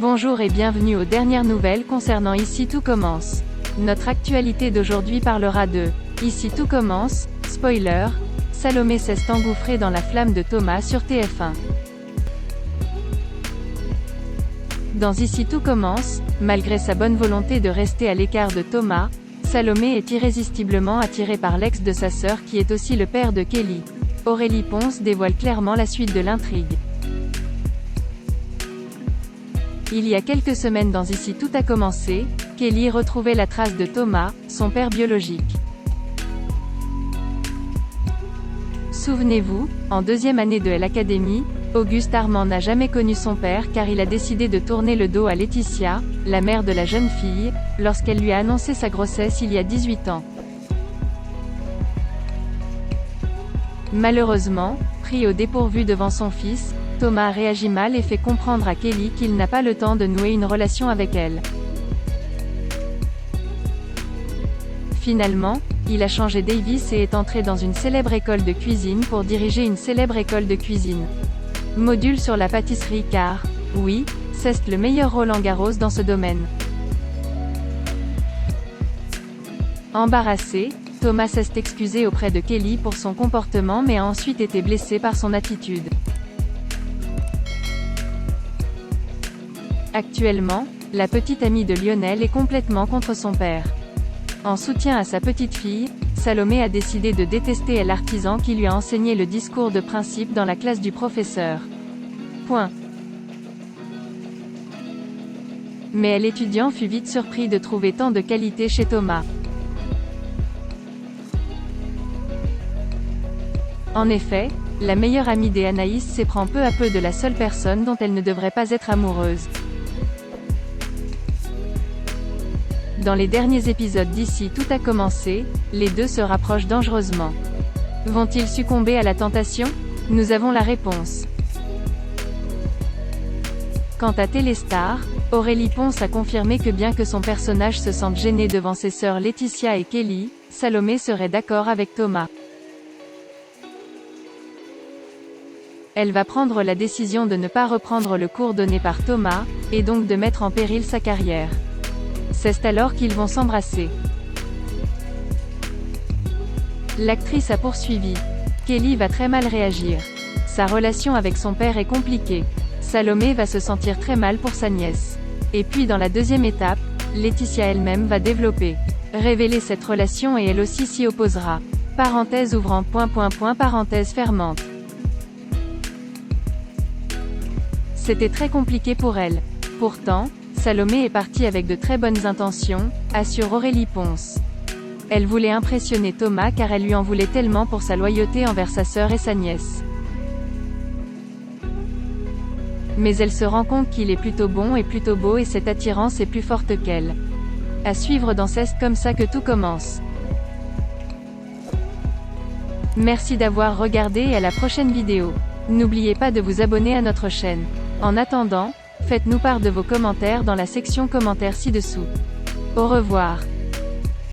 Bonjour et bienvenue aux dernières nouvelles concernant Ici tout commence. Notre actualité d'aujourd'hui parlera de Ici tout commence, spoiler, Salomé s'est engouffrée dans la flamme de Thomas sur TF1. Dans Ici tout commence, malgré sa bonne volonté de rester à l'écart de Thomas, Salomé est irrésistiblement attirée par l'ex de sa sœur qui est aussi le père de Kelly. Aurélie Ponce dévoile clairement la suite de l'intrigue. Il y a quelques semaines dans Ici tout a commencé, Kelly retrouvait la trace de Thomas, son père biologique. Souvenez-vous, en deuxième année de l'Académie, Auguste Armand n'a jamais connu son père car il a décidé de tourner le dos à Laetitia, la mère de la jeune fille, lorsqu'elle lui a annoncé sa grossesse il y a 18 ans. Malheureusement, pris au dépourvu devant son fils, Thomas réagit mal et fait comprendre à Kelly qu'il n'a pas le temps de nouer une relation avec elle. Finalement, il a changé Davis et est entré dans une célèbre école de cuisine pour diriger une célèbre école de cuisine. Module sur la pâtisserie car, oui, c'est le meilleur Roland Garros dans ce domaine. Embarrassé, Thomas s'est excusé auprès de Kelly pour son comportement mais a ensuite été blessé par son attitude. Actuellement, la petite amie de Lionel est complètement contre son père. En soutien à sa petite fille, Salomé a décidé de détester l'artisan qui lui a enseigné le discours de principe dans la classe du professeur. Point. Mais l'étudiant fut vite surpris de trouver tant de qualité chez Thomas. En effet, la meilleure amie d'Anaïs s'éprend peu à peu de la seule personne dont elle ne devrait pas être amoureuse. Dans les derniers épisodes d'Ici tout a commencé, les deux se rapprochent dangereusement. Vont-ils succomber à la tentation? Nous avons la réponse. Quant à Téléstar, Aurélie Ponce a confirmé que bien que son personnage se sente gêné devant ses sœurs Laetitia et Kelly, Salomé serait d'accord avec Thomas. Elle va prendre la décision de ne pas reprendre le cours donné par Thomas, et donc de mettre en péril sa carrière. C'est alors qu'ils vont s'embrasser. L'actrice a poursuivi. Kelly va très mal réagir. Sa relation avec son père est compliquée. Salomé va se sentir très mal pour sa nièce. Et puis dans la deuxième étape, Laetitia elle-même va révéler cette relation et elle aussi s'y opposera. Parenthèse ouvrant ... parenthèse fermante. C'était très compliqué pour elle. Pourtant, Salomé est partie avec de très bonnes intentions, assure Aurélie Ponce. Elle voulait impressionner Thomas car elle lui en voulait tellement pour sa loyauté envers sa sœur et sa nièce. Mais elle se rend compte qu'il est plutôt bon et plutôt beau et cette attirance est plus forte qu'elle. À suivre dans C'est comme ça que tout commence. Merci d'avoir regardé et à la prochaine vidéo. N'oubliez pas de vous abonner à notre chaîne. En attendant, faites-nous part de vos commentaires dans la section commentaires ci-dessous. Au revoir.